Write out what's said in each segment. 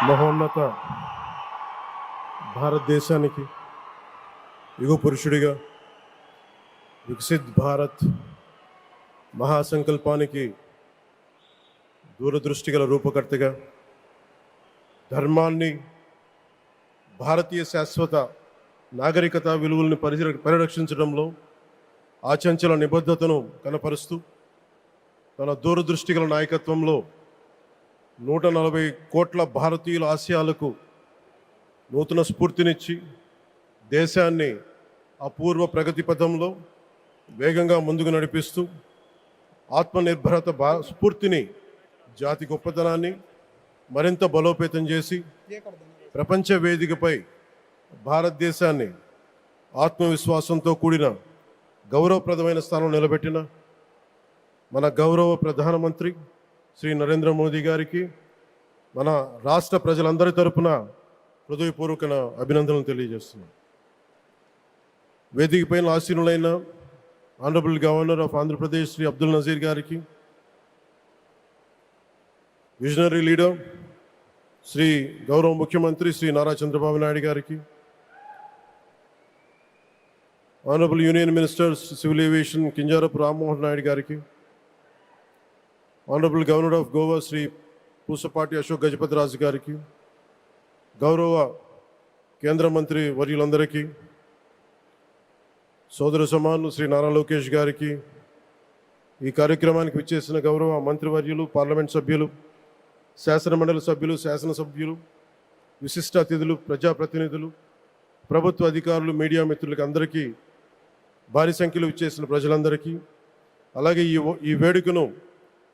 మహోన్నత భారతదేశానికి యుగ పురుషుడిగా వికసిత్ భారత్ మహాసంకల్పానికి దూరదృష్టి గల రూపకర్తగా ధర్మాన్ని, భారతీయ శాశ్వత నాగరికత విలువల్ని పరిరక్షించడంలో ఆచంచల నిబద్ధతను కనపరుస్తూ తన దూరదృష్టి గల నాయకత్వంలో 140 కోట్ల భారతీయుల ఆశయాలకు నూతన స్ఫూర్తినిచ్చి దేశాన్ని అపూర్వ ప్రగతి పథంలో వేగంగా ముందుకు నడిపిస్తూ ఆత్మనిర్భరత స్ఫూర్తిని, జాతి గొప్పతనాన్ని మరింత బలోపేతం చేసి ప్రపంచ వేదికపై భారతదేశాన్ని ఆత్మవిశ్వాసంతో కూడిన గౌరవప్రదమైన స్థానంలో నిలబెట్టిన మన గౌరవ ప్రధానమంత్రి శ్రీ నరేంద్ర మోదీ గారికి మన రాష్ట్ర ప్రజలందరి తరపున హృదయపూర్వక అభినందనలు తెలియజేస్తున్నాను. వేదిక పైన ఆసీనులైన honourable governor of Andhra Pradesh Shri Abdul Nazeer గారికి, విజనరీ లీడర్ శ్రీ గౌరవ ముఖ్యమంత్రి శ్రీ నారా చంద్రబాబు నాయుడు గారికి, honourable union minister civil aviation Kinjarapu Rammohan Naidu గారికి, honourable governor of Goa Shri Pusapati Ashok Gajapati Raju గారికి, గౌరవ కేంద్ర మంత్రి వర్యులందరికీ, సోదర సమానులు శ్రీ నారా లోకేష్ గారికి, ఈ కార్యక్రమానికి విచ్చేసిన గౌరవ మంత్రివర్యులు, పార్లమెంట్ సభ్యులు, శాసనమండలి సభ్యులు, శాసనసభ్యులు, విశిష్ట అతిథులు, ప్రజాప్రతినిధులు, ప్రభుత్వ అధికారులు, మీడియా మిత్రులకి అందరికీ, భారీ సంఖ్యలో విచ్చేసిన ప్రజలందరికీ, అలాగే ఈ వేడుకను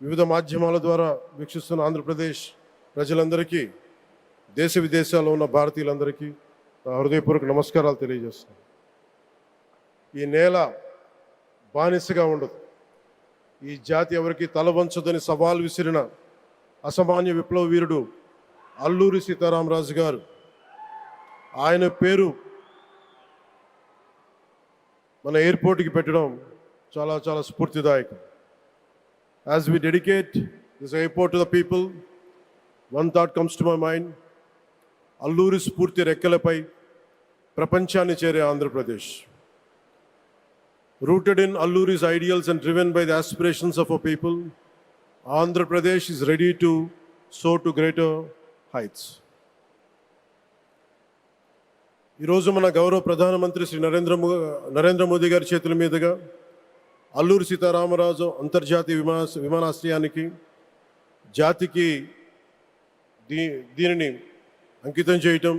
వివిధ మాధ్యమాల ద్వారా వీక్షిస్తున్న ఆంధ్రప్రదేశ్ ప్రజలందరికీ, దేశ విదేశాల్లో ఉన్న భారతీయులందరికీ హృదయపూర్వక నమస్కారాలు తెలియజేస్తున్నాను. ఈ నేల బానిసగా ఉండదు, ఈ జాతి ఎవరికి తల వంచదని సవాల్ విసిరిన అసామాన్య విప్లవ వీరుడు అల్లూరి సీతారామరాజు గారు, ఆయన పేరు మన ఎయిర్పోర్ట్కి పెట్టడం చాలా చాలా స్ఫూర్తిదాయకం. As we dedicate this airport to the people, one thought comes to my mind: Alluri స్ఫూర్తి రెక్కలపై ప్రపంచాన్ని చేరే Andhra Pradesh. Rooted in Alluri's ideals and driven by the aspirations of our people, Andhra Pradesh is ready to soar to greater heights. ఈరోజు మన గౌరవ ప్రధానమంత్రి శ్రీ నరేంద్ర మోదీ గారి చేతుల మీదుగా అల్లూరి సీతారామరాజు అంతర్జాతీయ విమానాశ్రయానికి, జాతికి దీనిని అంకితం చేయటం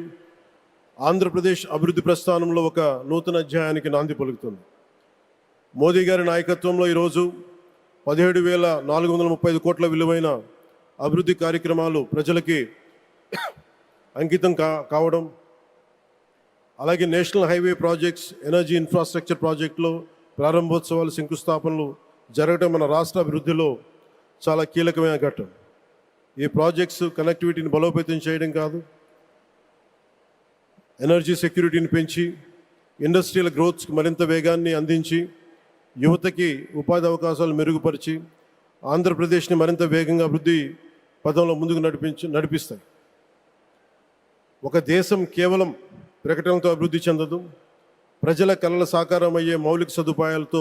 ఆంధ్రప్రదేశ్ అభివృద్ధి ప్రస్థానంలో ఒక నూతన అధ్యాయానికి నాంది పలుకుతుంది. మోదీ గారి నాయకత్వంలో ఈరోజు 17,435 కోట్ల విలువైన అభివృద్ధి కార్యక్రమాలు ప్రజలకి అంకితం కావడం, అలాగే national highway projects, energy infrastructure ప్రాజెక్టులో ప్రారంభోత్సవాలు, శంకుస్థాపనలు జరగడం మన రాష్ట్ర అభివృద్ధిలో చాలా కీలకమైన ఘట్టం. ఈ ప్రాజెక్ట్స్ కనెక్టివిటీని బలోపేతం చేయడం కాదు, ఎనర్జీ సెక్యూరిటీని పెంచి ఇండస్ట్రియల్ గ్రోత్స్కి మరింత వేగాన్ని అందించి, యువతకి ఉపాధి అవకాశాలు మెరుగుపరిచి ఆంధ్రప్రదేశ్ని మరింత వేగంగా అభివృద్ధి పదంలో ముందుకు నడిపిస్తాయి. ఒక దేశం కేవలం ప్రకటనలతో అభివృద్ధి చెందదు, ప్రజల కళల సాకారం అయ్యే మౌలిక సదుపాయాలతో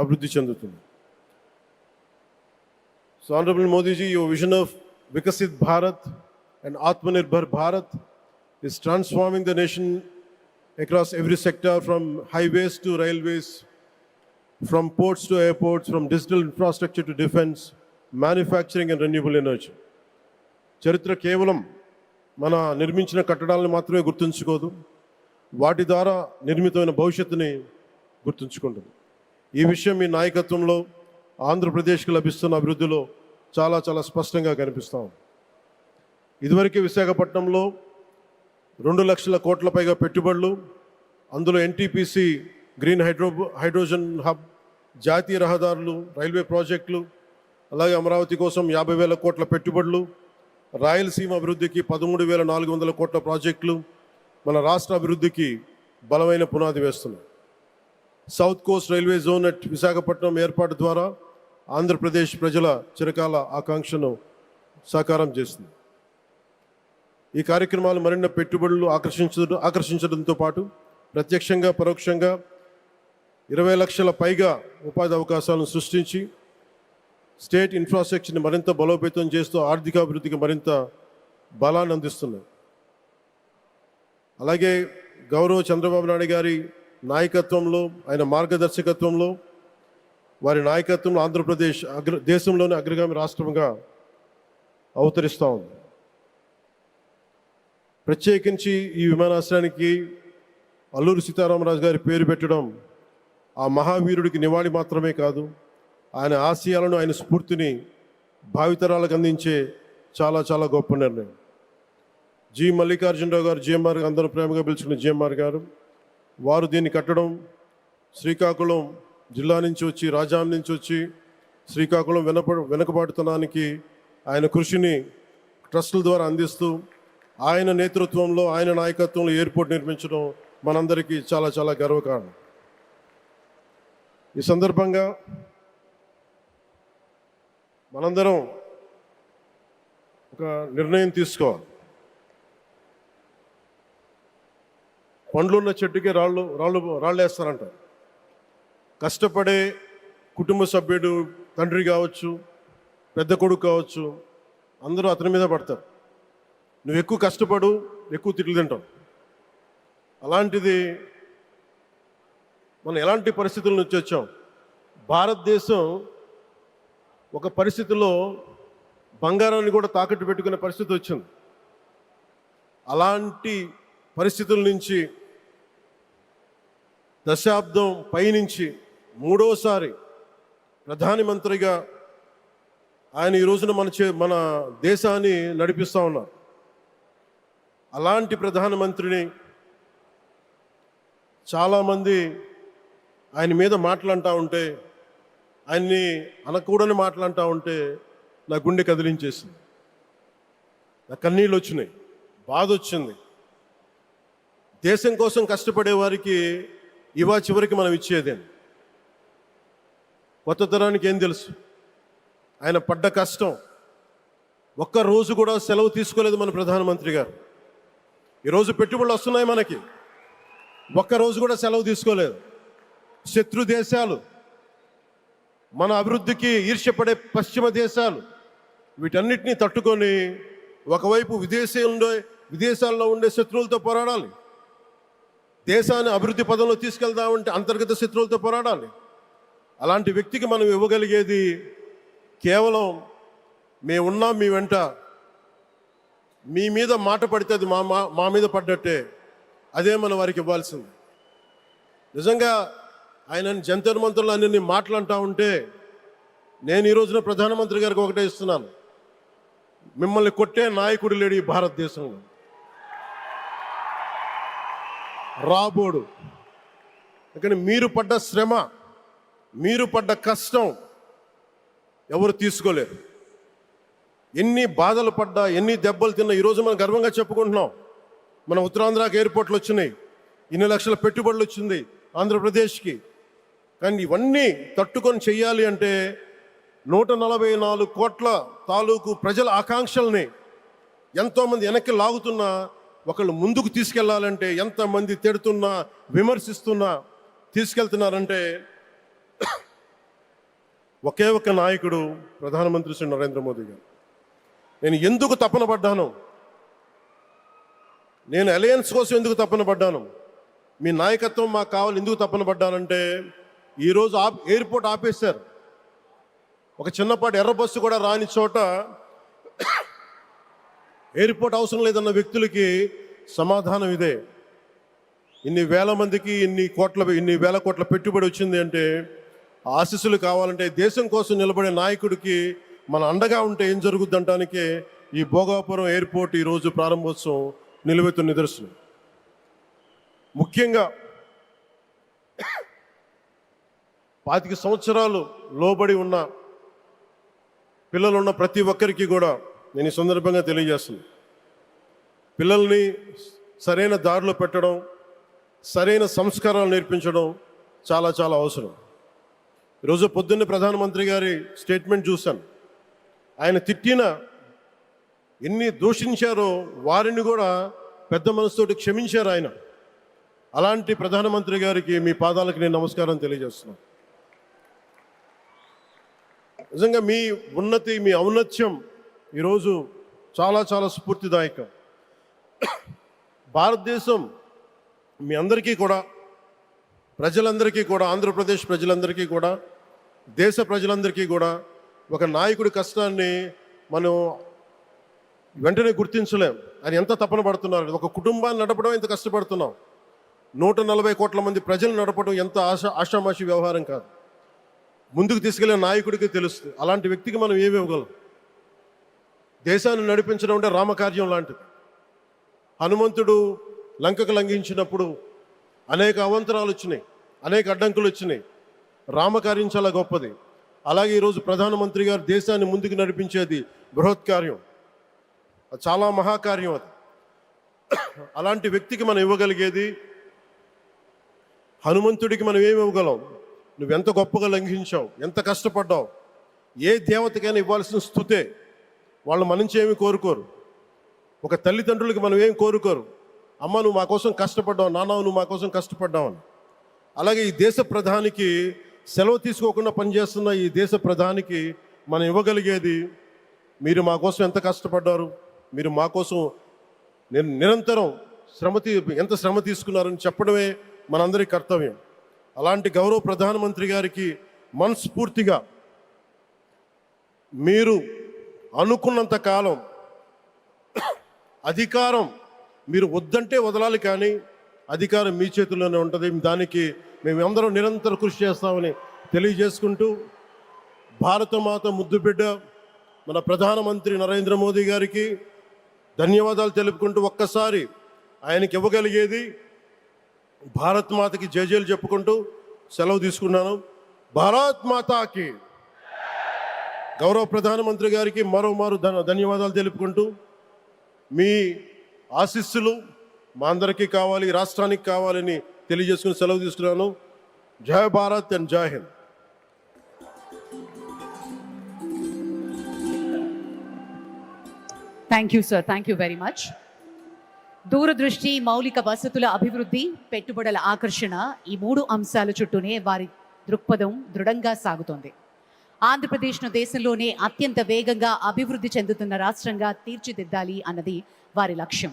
అభివృద్ధి చెందుతుంది. So honourable Modiji, your vision of Viksit Bharat and Atmanirbhar Bharat is transforming the nation across every sector, from highways to railways, from ports to airports, from digital infrastructure to defense, manufacturing and renewable energy. చరిత్ర కేవలం మన నిర్మించిన కట్టడాలను మాత్రమే గుర్తుంచుకోదు, వాటి ద్వారా నిర్మితమైన భవిష్యత్తుని గుర్తుంచుకుంటుంది. ఈ విషయం మీ నాయకత్వంలో ఆంధ్రప్రదేశ్కి లభిస్తున్న అభివృద్ధిలో చాలా చాలా స్పష్టంగా కనిపిస్తాం. ఇదివరకే విశాఖపట్నంలో 2 లక్షల కోట్ల పైగా పెట్టుబడులు, అందులో ఎన్టీపీసీ గ్రీన్ హైడ్రోజన్ హబ్, జాతీయ రహదారులు, రైల్వే ప్రాజెక్టులు, అలాగే అమరావతి కోసం 50,000 కోట్ల పెట్టుబడులు, రాయలసీమ అభివృద్ధికి 13,400 కోట్ల ప్రాజెక్టులు మన రాష్ట్ర అభివృద్ధికి బలమైన పునాది వేస్తున్నాయి. South Coast railway zone at Visakhapatnam ఏర్పాటు ద్వారా ఆంధ్రప్రదేశ్ ప్రజల చిరకాల ఆకాంక్షను సాకారం చేస్తుంది. ఈ కార్యక్రమాలు మరిన్ని పెట్టుబడులు ఆకర్షించడంతో పాటు ప్రత్యక్షంగా పరోక్షంగా 20 లక్షల పైగా ఉపాధి అవకాశాలను సృష్టించి స్టేట్ ఇన్ఫ్రాస్ట్రక్చర్ని మరింత బలోపేతం చేస్తూ ఆర్థికాభివృద్ధికి మరింత బలాన్ని అందిస్తున్నాయి. అలాగే గౌరవ చంద్రబాబు నాయుడు గారి నాయకత్వంలో, ఆయన మార్గదర్శకత్వంలో, వారి నాయకత్వంలో ఆంధ్రప్రదేశ్ దేశంలోని అగ్రగామి రాష్ట్రంగా అవతరిస్తూ ఉంది. ప్రత్యేకించి ఈ విమానాశ్రయానికి అల్లూరి సీతారామరాజు గారి పేరు పెట్టడం ఆ మహావీరుడికి నివాళి మాత్రమే కాదు, ఆయన ఆశయాలను, ఆయన స్ఫూర్తిని భావితరాలకు అందించే చాలా చాలా గొప్ప నిర్ణయం. జి మల్లికార్జునరావు గారు, జిఎంఆర్, అందరూ ప్రేమగా పిలుచుకున్న జిఎంఆర్ గారు, వారు దీన్ని కట్టడం, శ్రీకాకుళం జిల్లా నుంచి వచ్చి, రాజాం నుంచి వచ్చి శ్రీకాకుళం వెనుకబాటుతనానికి ఆయన కృషిని ట్రస్టుల ద్వారా అందిస్తూ ఆయన నేతృత్వంలో, ఆయన నాయకత్వంలో ఎయిర్పోర్ట్ నిర్మించడం మనందరికీ చాలా చాలా గర్వకారణం. ఈ సందర్భంగా మనందరం ఒక నిర్ణయం తీసుకోవాలి. పండ్లున్న చెట్టుకే రాళ్ళు వేస్తారంట. కష్టపడే కుటుంబ సభ్యుడు, తండ్రి కావచ్చు, పెద్ద కొడుకు కావచ్చు, అందరూ అతని మీద పడతారు. నువ్వు ఎక్కువ కష్టపడు, ఎక్కువ తిట్లు తింటావు. అలాంటిది మనం ఎలాంటి పరిస్థితుల నుంచి వచ్చాం? భారతదేశం ఒక పరిస్థితిలో బంగారాన్ని కూడా తాకట్టు పెట్టుకునే పరిస్థితి వచ్చింది. అలాంటి పరిస్థితుల నుంచి దశాబ్దం పైనుంచి మూడోసారి ప్రధానమంత్రిగా ఆయన ఈ రోజున మన దేశాన్ని నడిపిస్తూ ఉన్నారు. అలాంటి ప్రధానమంత్రిని చాలామంది ఆయన మీద మాట్లాడుతూ ఉంటే, ఆయన్ని అనకూడని మాట్లాడుతూ ఉంటే నా గుండె కదిలించేసింది, నా కన్నీళ్ళు వచ్చినాయి, బాధ వచ్చింది. దేశం కోసం కష్టపడే వారికి చివరికి మనం ఇచ్చేదేంటి? కొత్త తరానికి ఏం తెలుసు? ఆయన పడ్డ కష్టం. ఒక్క రోజు కూడా సెలవు తీసుకోలేదు మన ప్రధానమంత్రి గారు. ఈరోజు పెట్టుబడులు వస్తున్నాయి మనకి, ఒక్కరోజు కూడా సెలవు తీసుకోలేదు. శత్రు దేశాలు, మన అభివృద్ధికి ఈర్ష్యపడే పశ్చిమ దేశాలు, వీటన్నిటినీ తట్టుకొని ఒకవైపు విదేశాల్లో ఉండే శత్రువులతో పోరాడాలి, దేశాన్ని అభివృద్ధి పదంలో తీసుకెళ్దామంటే అంతర్గత శత్రువులతో పోరాడాలి. అలాంటి వ్యక్తికి మనం ఇవ్వగలిగేది కేవలం మేమున్నాం మీ వెంట, మీ మీద మాట పడితే అది మా మీద పడ్డట్టే, అదే మనం వారికి ఇవ్వాల్సింది. నిజంగా ఆయన జంతర్ మంత్రులు అన్ని మాట్లాడుతూ ఉంటే నేను ఈ రోజున ప్రధానమంత్రి గారికి ఒకటే ఇస్తున్నాను, మిమ్మల్ని కొట్టే నాయకుడు లేడు ఈ భారతదేశంలో, రాబోడు. కానీ మీరు పడ్డ శ్రమ, మీరు పడ్డ కష్టం ఎవరు తీసుకోలేరు. ఎన్ని బాధలు పడ్డా, ఎన్ని దెబ్బలు తిన్నా ఈరోజు మనం గర్వంగా చెప్పుకుంటున్నాం. మన ఉత్తరాంధ్రకి ఎయిర్పోర్ట్లు వచ్చినాయి, ఇన్ని లక్షల పెట్టుబడులు వచ్చింది ఆంధ్రప్రదేశ్కి. కానీ ఇవన్నీ తట్టుకొని చెయ్యాలి అంటే 144 కోట్ల తాలూకు ప్రజల ఆకాంక్షల్ని ఎంతోమంది వెనక్కి లాగుతున్నా, ఒకళ్ళు ముందుకు తీసుకెళ్లాలంటే ఎంతమంది తిడుతున్నా, విమర్శిస్తున్నా తీసుకెళ్తున్నారంటే ఒకే ఒక్క నాయకుడు, ప్రధానమంత్రి శ్రీ నరేంద్ర మోదీ గారు. నేను ఎందుకు తపన పడ్డాను, నేను అలయన్స్ కోసం ఎందుకు తపన పడ్డాను, మీ నాయకత్వం మాకు కావాలి ఎందుకు తపన పడ్డానంటే, ఈరోజు ఎయిర్పోర్ట్ ఆపేశారు. ఒక చిన్నపాటి ఎర్ర బస్సు కూడా రాని చోట ఎయిర్పోర్ట్ అవసరం లేదన్న వ్యక్తులకి సమాధానం ఇదే. ఇన్ని వేల మందికి ఇన్ని వేల కోట్ల పెట్టుబడి వచ్చింది అంటే ఆశీస్సులు కావాలంటే, దేశం కోసం నిలబడే నాయకుడికి మన అండగా ఉంటే ఏం జరుగుద్దంటానికే ఈ భోగాపురం ఎయిర్పోర్ట్ ఈరోజు ప్రారంభోత్సవం నిలువెత్తు నిదర్శనం. ముఖ్యంగా 25 సంవత్సరాలు లోబడి ఉన్న పిల్లలున్న ప్రతి ఒక్కరికి కూడా నేను ఈ సందర్భంగా తెలియజేస్తున్నాను, పిల్లల్ని సరైన దారిలో పెట్టడం, సరైన సంస్కారాలు నేర్పించడం చాలా చాలా అవసరం. ఈరోజు పొద్దున్నే ప్రధానమంత్రి గారి స్టేట్మెంట్ చూశాను. ఆయన తిట్టిన ఎన్ని దూషించారో వారిని కూడా పెద్ద మనసుతోటి క్షమించారు ఆయన. అలాంటి ప్రధానమంత్రి గారికి మీ పాదాలకు నేను నమస్కారం తెలియజేస్తున్నాను. నిజంగా మీ ఉన్నతి, మీ ఔన్నత్యం ఈరోజు చాలా చాలా స్ఫూర్తిదాయకం. భారతదేశం మీ అందరికీ కూడా, ప్రజలందరికీ కూడా, ఆంధ్రప్రదేశ్ ప్రజలందరికీ కూడా, దేశ ప్రజలందరికీ కూడా ఒక నాయకుడి కష్టాన్ని మనం వెంటనే గుర్తించలేం. ఆయన ఎంత తపన పడుతున్నారు. ఒక కుటుంబాన్ని నడపడం ఎంత కష్టపడుతున్నాం. 140 కోట్ల మంది ప్రజలు నడపడం ఎంత ఆషామాషి వ్యవహారం కాదు. ముందుకు తీసుకెళ్లే నాయకుడికి తెలుస్తుంది. అలాంటి వ్యక్తికి మనం ఏమి ఇవ్వగలం? దేశాన్ని నడిపించడం అంటే రామకార్యం లాంటిది. హనుమంతుడు లంకకు లంఘించినప్పుడు అనేక అవంతరాలు వచ్చినాయి, అనేక అడ్డంకులు వచ్చినాయి. రామకార్యం చాలా గొప్పది. అలాగే ఈరోజు ప్రధానమంత్రి గారు దేశాన్ని ముందుకు నడిపించేది బృహత్కార్యం, చాలా మహాకార్యం అది. అలాంటి వ్యక్తికి మనం ఇవ్వగలిగేది, హనుమంతుడికి మనం ఏమి ఇవ్వగలం? నువ్వెంత గొప్పగా లంఘించావు, ఎంత కష్టపడ్డావు. ఏ దేవతకైనా ఇవ్వాల్సిన స్తుతే. వాళ్ళు మన నుంచి ఏమి కోరుకోరు. ఒక తల్లిదండ్రులకి మనం ఏం కోరుకోరు. అమ్మ నువ్వు మా కోసం కష్టపడ్డావు, నాన్న నువ్వు మా కోసం కష్టపడ్డావు అని. అలాగే ఈ దేశ ప్రధానికి, సెలవు తీసుకోకుండా పనిచేస్తున్న ఈ దేశ ప్రధానికి మనం ఇవ్వగలిగేది, మీరు మా కోసం ఎంత కష్టపడ్డారు, మీరు మా కోసం నిరంతరం ఎంత శ్రమ తీసుకున్నారని చెప్పడమే మనందరి కర్తవ్యం. అలాంటి గౌరవ ప్రధానమంత్రి గారికి మనస్ఫూర్తిగా మీరు అనుకున్నంత కాలం అధికారం మీరు వద్దంటే వదలాలి, కానీ అధికారం మీ చేతుల్లోనే ఉంటుంది. దానికి మేమందరం నిరంతరం కృషి చేస్తామని తెలియజేసుకుంటూ, భారతమాత ముద్దుబిడ్డ మన ప్రధానమంత్రి నరేంద్ర మోదీ గారికి ధన్యవాదాలు తెలుపుకుంటూ, ఒక్కసారి ఆయనకి ఇవ్వగలిగేది భారత్ మాతకి జయజయలు చెప్పుకుంటూ సెలవు తీసుకున్నాను. భారత్ మాతాకి. గౌరవ ప్రధానమంత్రి గారికి మరోమారు ధన్యవాదాలు తెలుపుకుంటూ, మీ ఆశీస్సులు మా అందరికీ కావాలి, రాష్ట్రానికి కావాలని తెలియజేసుకుని సెలవు తీసుకున్నాను. జై భారత్ అండ్ జై Hind. Thank you sir, thank you very much. దూరదృష్టి, మౌలిక వసతుల అభివృద్ధి, పెట్టుబడుల ఆకర్షణ, ఈ 3 అంశాల చుట్టూనే వారి దృక్పథం దృఢంగా సాగుతోంది. ఆంధ్రప్రదేశ్ను దేశంలోనే అత్యంత వేగంగా అభివృద్ధి చెందుతున్న రాష్ట్రంగా తీర్చిదిద్దాలి అన్నది వారి లక్ష్యం.